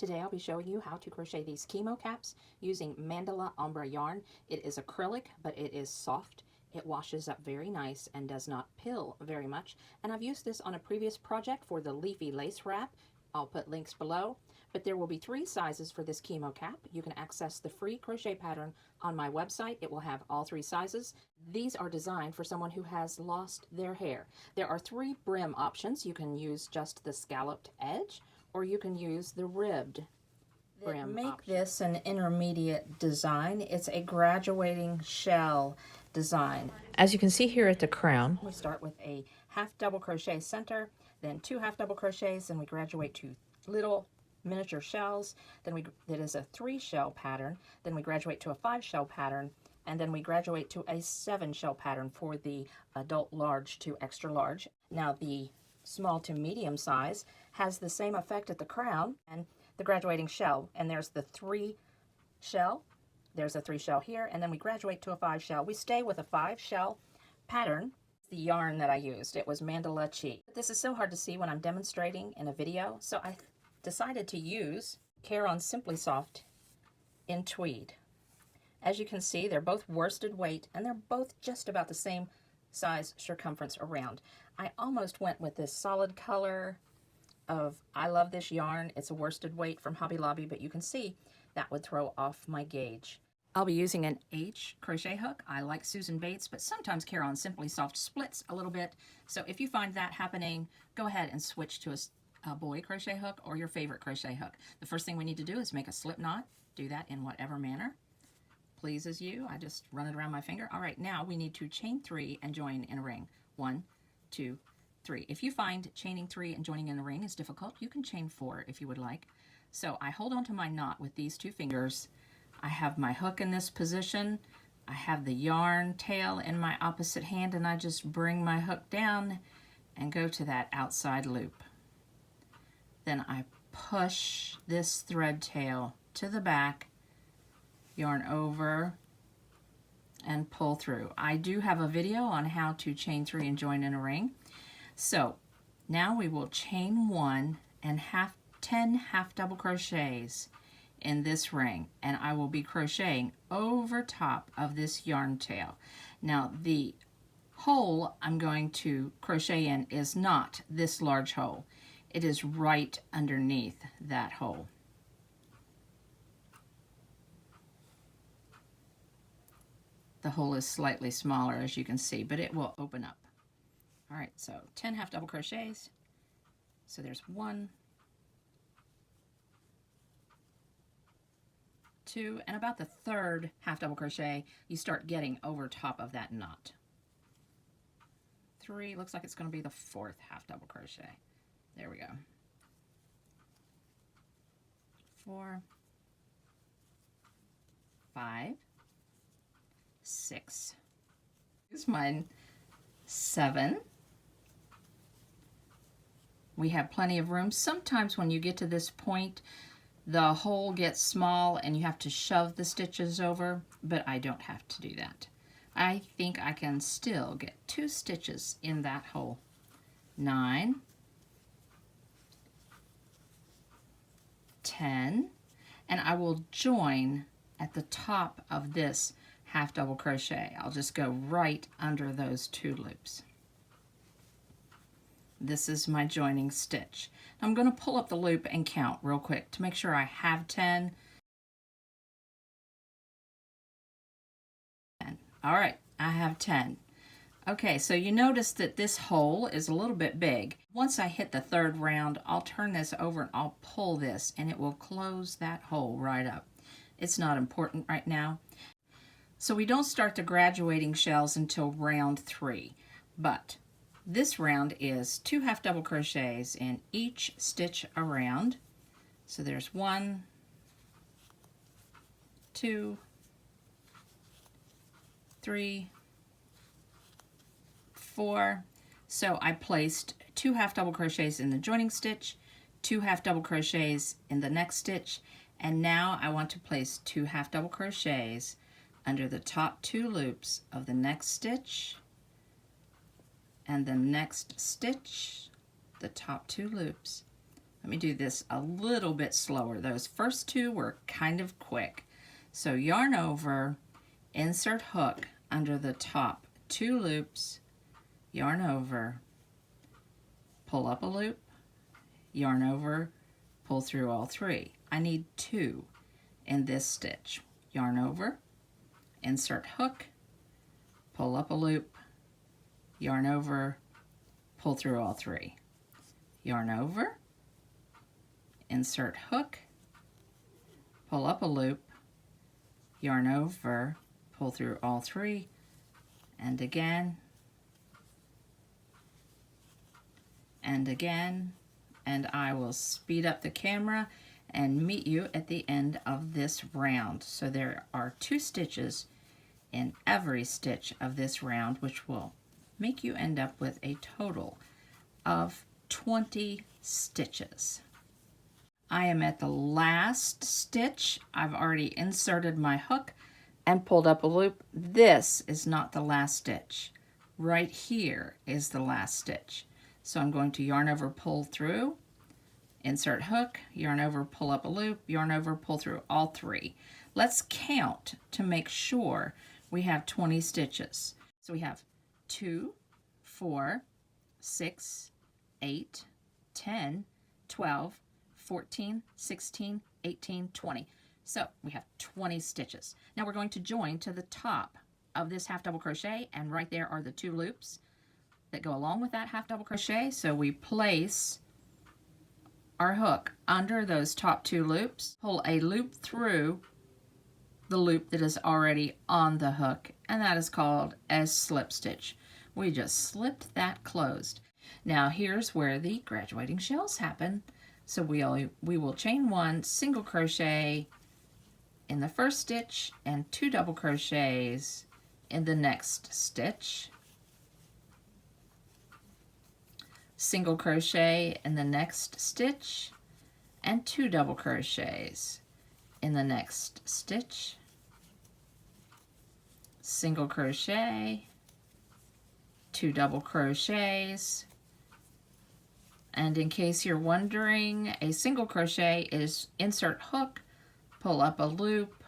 Today I'll be showing you how to crochet these chemo caps using Mandala Ombre yarn. It is acrylic, but it is soft. It washes up very nice and does not pill very much. And I've used this on a previous project for the leafy lace wrap. I'll put links below. But there will be 3 sizes for this chemo cap. You can access the free crochet pattern on my website. It will have all 3 sizes. These are designed for someone who has lost their hair. There are 3 brim options. You can use just the scalloped edge, or you can use the ribbed brim option. Make this an intermediate design. It's a graduating shell design. As you can see here at the crown, we start with a half double crochet center, then 2 half double crochets, and we graduate to little miniature shells. Then it is a 3 shell pattern. Then we graduate to a 5 shell pattern, and then we graduate to a 7 shell pattern for the adult large to extra large. Now the small to medium size has the same effect at the crown and the graduating shell, and there's the 3 shell, there's a 3 shell here, and then we graduate to a 5 shell. We stay with a 5 shell pattern. The yarn that I used, it was Mandala Chi. This is so hard to see when I'm demonstrating in a video, so I decided to use Care Simply Soft in tweed. As you can see, they're both worsted weight, and they're both just about the same size circumference around. I almost went with this solid color of, I love this yarn. It's a worsted weight from Hobby Lobby, but you can see that would throw off my gauge. I'll be using an H crochet hook. I like Susan Bates, but sometimes Care Simply Soft splits a little bit. So if you find that happening, go ahead and switch to a boy crochet hook or your favorite crochet hook. The first thing we need to do is make a slip knot. Do that in whatever manner pleases you. I just run it around my finger. All right, now we need to chain 3 and join in a ring. 1, 2, 3. If you find chaining 3 and joining in a ring is difficult, you can chain 4 if you would like. So I hold on to my knot with these 2 fingers. I have my hook in this position. I have the yarn tail in my opposite hand, and I just bring my hook down and go to that outside loop. Then I push this thread tail to the back, yarn over, and pull through. I do have a video on how to chain 3 and join in a ring. So now we will chain 1 and 10 half double crochets in this ring, and I will be crocheting over top of this yarn tail. Now the hole I'm going to crochet in is not this large hole. It is right underneath that hole. The hole is slightly smaller, as you can see, but it will open up. All right, so 10 half double crochets. So there's 1, 2, and about the 3rd half double crochet, you start getting over top of that knot. 3, looks like it's going to be the 4th half double crochet. There we go. 4, 5, 6. Here's mine. 7. We have plenty of room. Sometimes when you get to this point, the hole gets small and you have to shove the stitches over, but I don't have to do that. I think I can still get 2 stitches in that hole. 9, 10, and I will join at the top of this half double crochet. I'll just go right under those 2 loops. This is my joining stitch. I'm going to pull up the loop and count real quick to make sure I have 10. All right, I have 10. Okay, so you notice that this hole is a little bit big. Once I hit the 3rd round, I'll turn this over and I'll pull this, and it will close that hole right up. It's not important right now. So we don't start the graduating shells until round 3, but this round is 2 half double crochets in each stitch around. So there's 1, 2, 3, 4. So I placed 2 half double crochets in the joining stitch, 2 half double crochets in the next stitch, and now I want to place 2 half double crochets under the top 2 loops of the next stitch and the next stitch, the top 2 loops, Let me do this a little bit slower. Those first two were kind of quick. So yarn over, insert hook under the top 2 loops, yarn over, pull up a loop, yarn over, pull through all 3. I need 2 in this stitch. Yarn over, insert hook, pull up a loop, yarn over, pull through all 3. Yarn over, insert hook, pull up a loop, yarn over, pull through all 3, and again, and again, and I will speed up the camera and meet you at the end of this round. So there are 2 stitches in every stitch of this round, which will make you end up with a total of 20 stitches. I am at the last stitch. I've already inserted my hook and pulled up a loop. This is not the last stitch. Right here is the last stitch. So I'm going to yarn over, pull through, insert hook, yarn over, pull up a loop, yarn over, pull through all 3. Let's count to make sure we have 20 stitches. So we have 2, 4, 6, 8, 10, 12, 14, 16, 18, 20. So we have 20 stitches. Now we're going to join to the top of this half double crochet, and right there are the 2 loops that go along with that half double crochet. So we place our hook under those top 2 loops, pull a loop through the loop that is already on the hook, and that is called a slip stitch. We just slipped that closed. Now here's where the graduating shells happen. So we will chain 1 single crochet in the first stitch and 2 double crochets in the next stitch, single crochet in the next stitch, and 2 double crochets in the next stitch, single crochet, 2 double crochets. And in case you're wondering, a single crochet is insert hook, pull up a loop,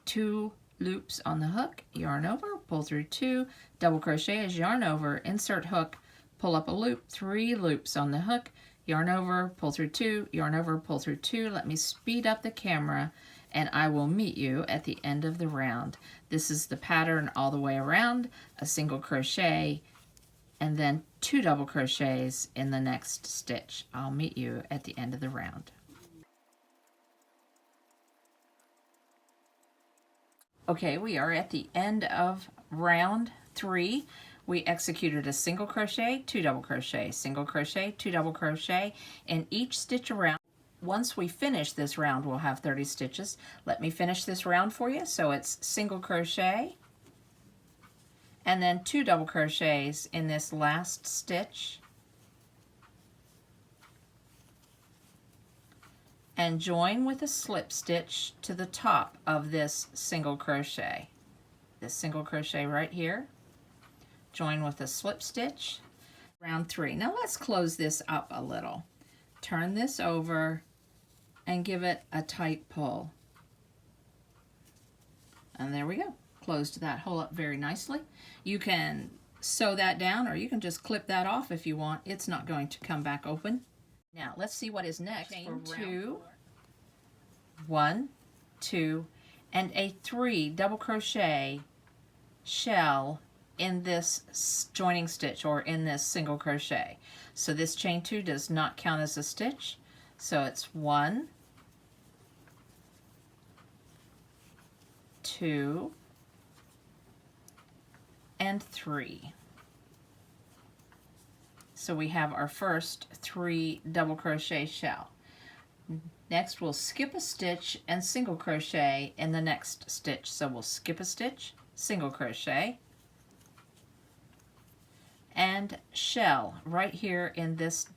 2 loops on the hook, yarn over, pull through 2, double crochet is yarn over, insert hook, pull up a loop, 3 loops on the hook, yarn over, pull through 2, yarn over, pull through 2. Let me speed up the camera and I will meet you at the end of the round. This is the pattern all the way around, a single crochet, and then 2 double crochets in the next stitch. I'll meet you at the end of the round. Okay, we are at the end of round 3. We executed a single crochet, 2 double crochet, single crochet, 2 double crochet in each stitch around. Once we finish this round, we'll have 30 stitches. Let me finish this round for you. So it's single crochet, and then 2 double crochets in this last stitch, and join with a slip stitch to the top of this single crochet. This single crochet right here, join with a slip stitch, round 3. Now let's close this up a little. Turn this over and give it a tight pull. And there we go. Closed that hole up very nicely. You can sew that down, or you can just clip that off if you want. It's not going to come back open. Now let's see what is next. Chain 2, 1, 2, and a 3 double crochet shell in this joining stitch, or in this single crochet. So this chain 2 does not count as a stitch. So it's 1, 2, and 3. So we have our first 3 double crochet shell. Next we'll skip a stitch and single crochet in the next stitch. So we'll skip a stitch, single crochet, and shell right here in this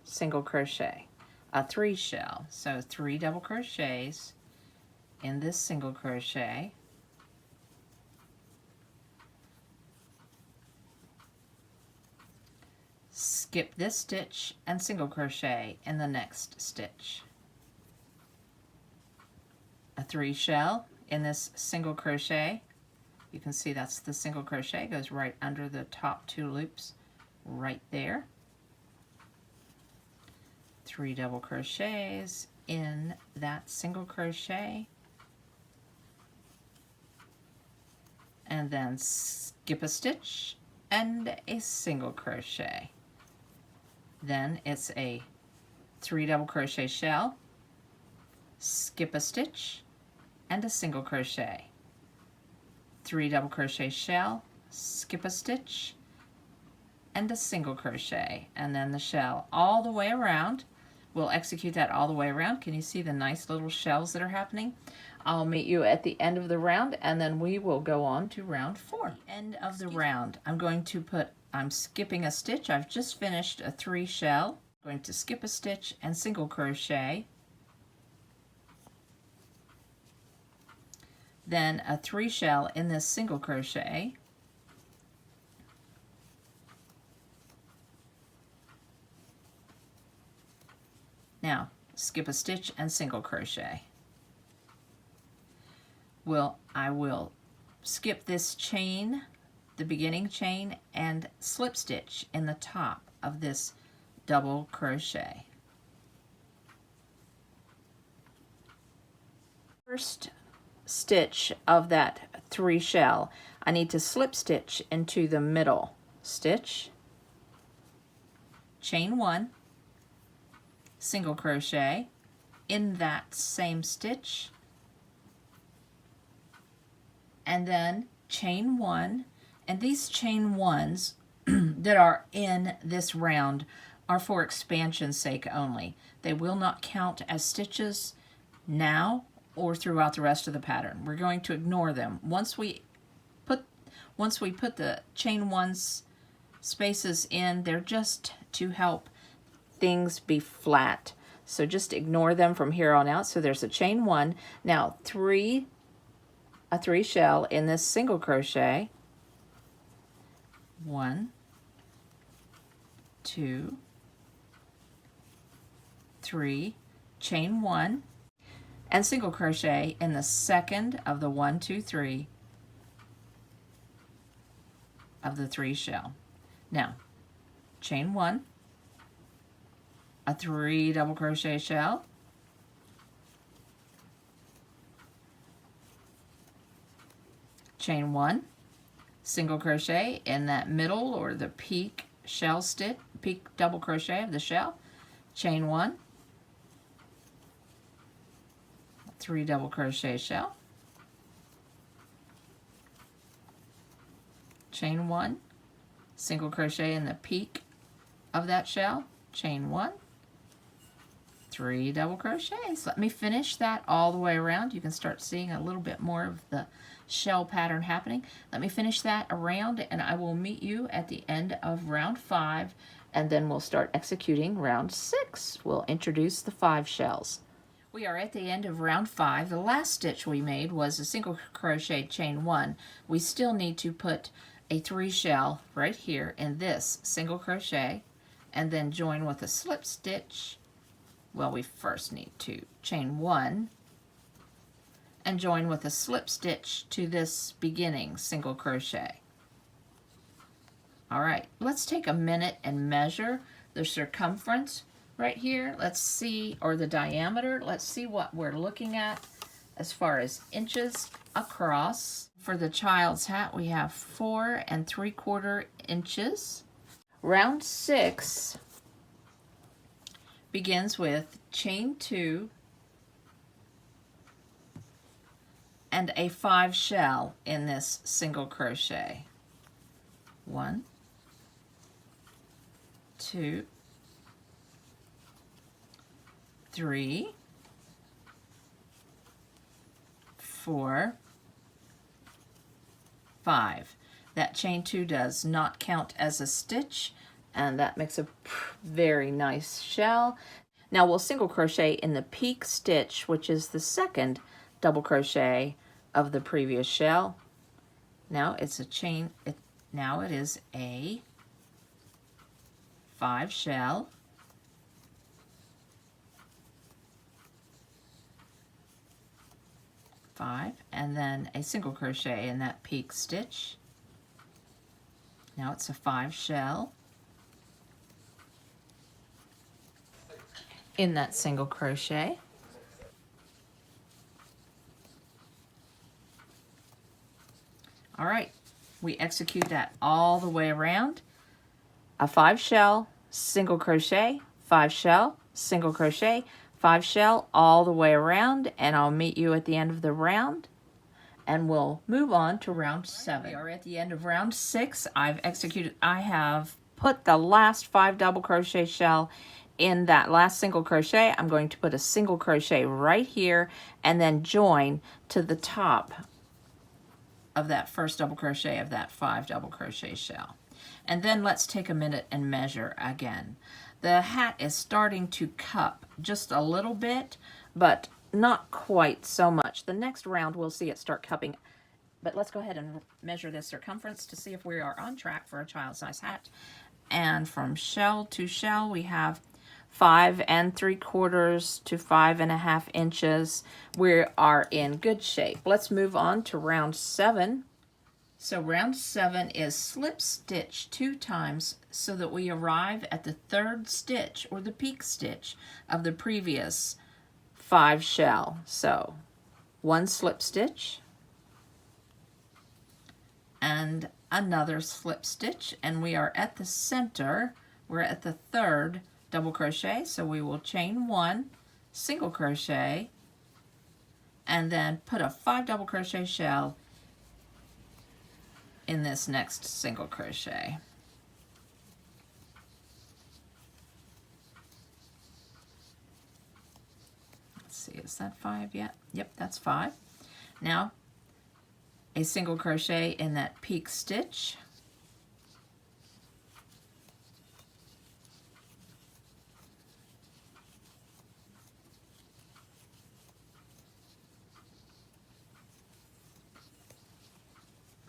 single crochet, a 3 shell. So 3 double crochets in this single crochet, skip this stitch and single crochet in the next stitch. A 3 shell in this single crochet. You can see that's the single crochet, goes right under the top 2 loops right there. 3 double crochets in that single crochet, and then skip a stitch and a single crochet. Then it's a 3 double crochet shell, skip a stitch and a single crochet, 3 double crochet shell, skip a stitch and a single crochet, and then the shell all the way around. We'll execute that all the way around. Can you see the nice little shells that are happening? I'll meet you at the end of the round, and then we will go on to round 4. End of the round, I'm skipping a stitch. I've just finished a 3 shell. I'm going to skip a stitch and single crochet, then a 3 shell in this single crochet, now skip a stitch and single crochet. I will skip this chain, the beginning chain, and slip stitch in the top of this double crochet. First stitch of that 3 shell, I need to slip stitch into the middle stitch, chain 1, single crochet in that same stitch, and then chain 1. And these chain 1s that are in this round are for expansion's sake only. They will not count as stitches now or throughout the rest of the pattern. We're going to ignore them. Once we put the chain 1's spaces in, they're just to help things be flat. So just ignore them from here on out. So there's a chain 1. Now a 3 shell in this single crochet. 1, 2, 3, chain 1, and single crochet in the second of the 1, 2, 3 of the 3 shell. Now, chain 1, a 3 double crochet shell, chain 1, single crochet in that middle or the peak shell stitch, peak double crochet of the shell, chain 1, 3 double crochet shell, chain 1, single crochet in the peak of that shell, chain 1, 3 double crochets. Let me finish that all the way around. You can start seeing a little bit more of the shell pattern happening. Let me finish that around, and I will meet you at the end of round 5, and then we'll start executing round 6. We'll introduce the 5 shells. We are at the end of round 5. The last stitch we made was a single crochet chain 1. We still need to put a 3 shell right here in this single crochet, and then join with a slip stitch. Well, we first need to chain 1 and join with a slip stitch to this beginning single crochet. All right, let's take a minute and measure the circumference right here. Let's see, or the diameter. Let's see what we're looking at as far as inches across. For the child's hat, we have 4 3/4 inches. Round 6 begins with chain 2 and a 5 shell in this single crochet. 1, 2, 3, 4, 5. That chain 2 does not count as a stitch, and that makes a very nice shell. Now we'll single crochet in the peak stitch, which is the second double crochet of the previous shell. Now it's a chain, now it is a 5 shell, five, and then a single crochet in that peak stitch. Now it's a 5 shell in that single crochet. All right, we execute that all the way around. A 5 shell, single crochet, 5 shell, single crochet, 5 shell all the way around, and I'll meet you at the end of the round and we'll move on to round 7. We are at the end of round 6. I have put the last 5 double crochet shell in that last single crochet. I'm going to put a single crochet right here and then join to the top of that first double crochet of that 5 double crochet shell. And then let's take a minute and measure again. The hat is starting to cup just a little bit, but not quite so much. The next round we'll see it start cupping, but let's go ahead and measure this circumference to see if we are on track for a child-size hat. And from shell to shell we have 5 3/4 to 5.5 inches. We are in good shape. Let's move on to round 7. So round 7 is slip stitch 2 times so that we arrive at the 3rd stitch or the peak stitch of the previous 5 shell. So 1 slip stitch and another slip stitch, and we are at the center. We're at the 3rd double crochet, so we will chain 1, single crochet, and then put a 5 double crochet shell in this next single crochet. Let's see, is that 5 yet? Yep, that's 5. Now a single crochet in that peak stitch,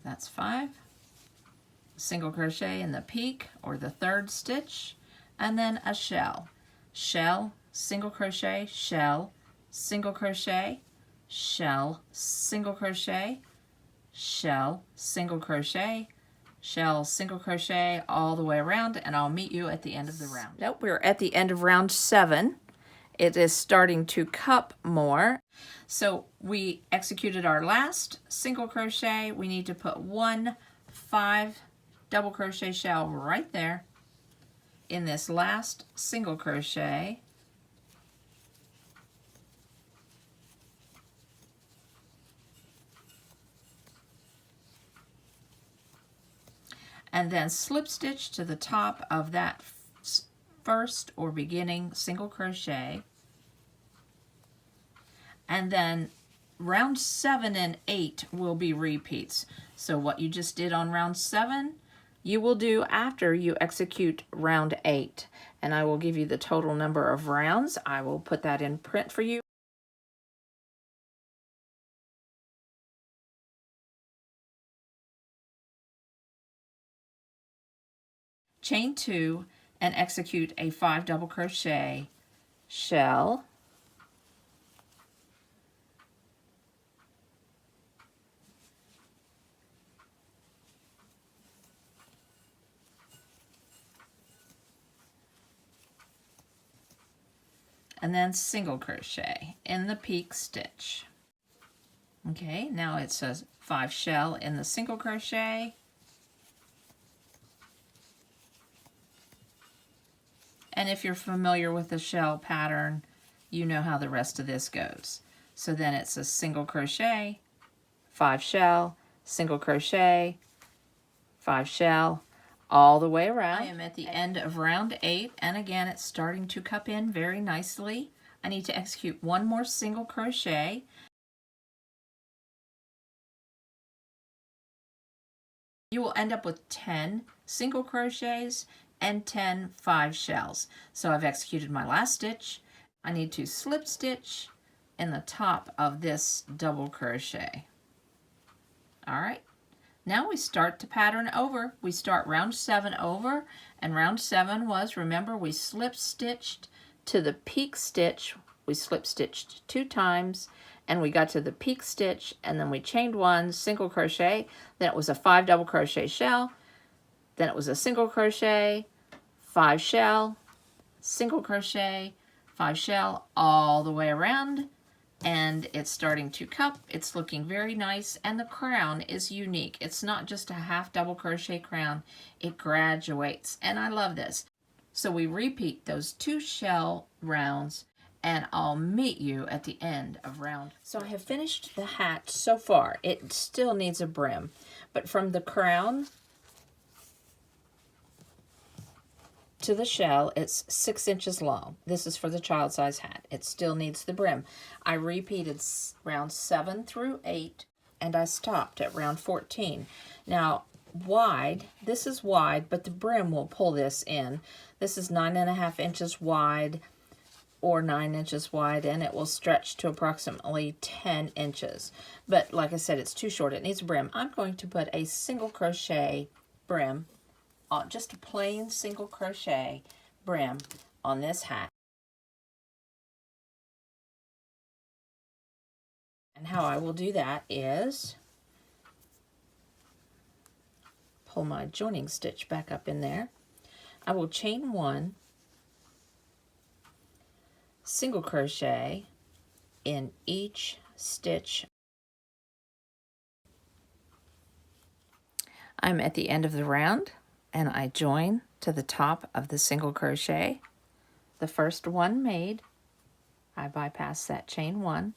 that's 5, single crochet in the peak or the 3rd stitch, and then a shell, shell, single crochet, shell, single crochet, shell, single crochet, shell, single crochet, shell, single crochet all the way around, and I'll meet you at the end of the round. Nope, we're at the end of round 7. It is starting to cup more. So we executed our last single crochet. We need to put 1 5 double crochet shell right there in this last single crochet. And then slip stitch to the top of that first or beginning single crochet. And then round 7 and 8 will be repeats. So what you just did on round 7, you will do after you execute round 8. And I will give you the total number of rounds. I will put that in print for you. Chain 2 and execute a 5 double crochet shell, and then single crochet in the peak stitch. Okay, now it's a 5 shell in the single crochet, and if you're familiar with the shell pattern, you know how the rest of this goes. So then it's a single crochet, 5 shell, single crochet, 5 shell, all the way around. I am at the end of round 8, and again it's starting to cup in very nicely. I need to execute 1 more single crochet. You will end up with 10 single crochets and 10 5 shells. So I've executed my last stitch. I need to slip stitch in the top of this double crochet. All right, Now we start to pattern over. We start round 7 over, and round 7 was, remember, we slip stitched to the peak stitch. We slip stitched 2 times, and we got to the peak stitch, and then we chained 1, single crochet, then it was a 5 double crochet shell, then it was a single crochet, 5 shell, single crochet, 5 shell, all the way around, and it's starting to cup. It's looking very nice, and the crown is unique. It's not just a half double crochet crown, it graduates, and I love this. So we repeat those 2 shell rounds, and I'll meet you at the end of round. So I have finished the hat so far. It still needs a brim, but from the crown to the shell, it's 6 inches long. This is for the child size hat. It still needs the brim. I repeated round 7 through 8, and I stopped at round 14. Now, wide, this is wide, but the brim will pull this in. This is 9.5 inches wide or 9 inches wide, and it will stretch to approximately 10 inches. But like I said, it's too short. It needs a brim. I'm going to put a single crochet brim, just a plain single crochet brim on this hat. And how I will do that is pull my joining stitch back up in there. I will chain 1, single crochet in each stitch. I'm at the end of the round, and I join to the top of the single crochet. The first one made, I bypass that chain 1.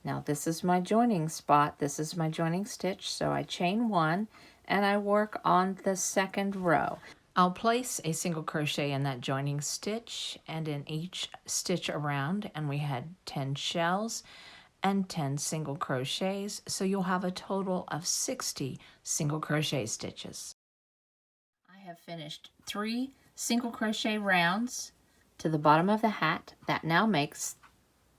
Now this is my joining spot, this is my joining stitch, so I chain 1 and I work on the second row. I'll place a single crochet in that joining stitch and in each stitch around, and we had 10 shells and 10 single crochets, so you'll have a total of 60 single crochet stitches. I have finished 3 single crochet rounds to the bottom of the hat. That now makes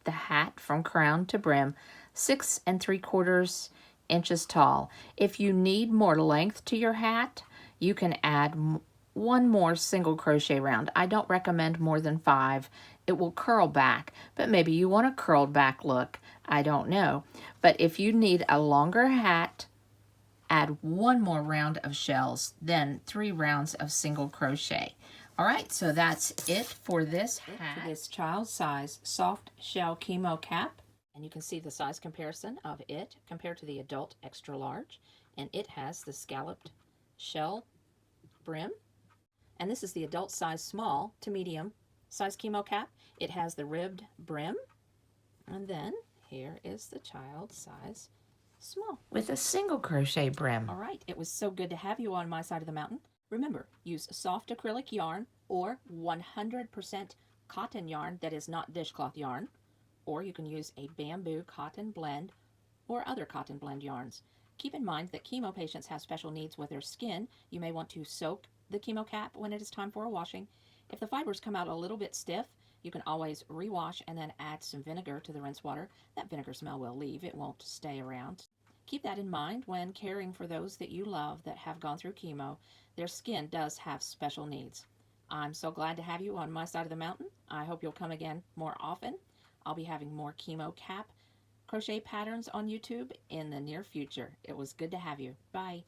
the hat from crown to brim 6 3/4 inches tall. If you need more length to your hat, you can add 1 more single crochet round. I don't recommend more than 5. It will curl back, but maybe you want a curled back look. I don't know. But if you need a longer hat, add 1 more round of shells, then 3 rounds of single crochet. All right, so that's it for this hat. For this child size soft shell chemo cap. And you can see the size comparison of it compared to the adult extra large. And it has the scalloped shell brim. And this is the adult size small to medium size chemo cap. It has the ribbed brim. And then here is the child size small with a single crochet brim. All right, it was so good to have you on my side of the mountain. Remember, use soft acrylic yarn or 100% cotton yarn that is not dishcloth yarn, or you can use a bamboo cotton blend or other cotton blend yarns. Keep in mind that chemo patients have special needs with their skin. You may want to soak the chemo cap when it is time for a washing. If the fibers come out a little bit stiff, you can always rewash and then add some vinegar to the rinse water. That vinegar smell will leave. It won't stay around. Keep that in mind when caring for those that you love that have gone through chemo. Their skin does have special needs. I'm so glad to have you on my side of the mountain. I hope you'll come again more often. I'll be having more chemo cap crochet patterns on YouTube in the near future. It was good to have you. Bye.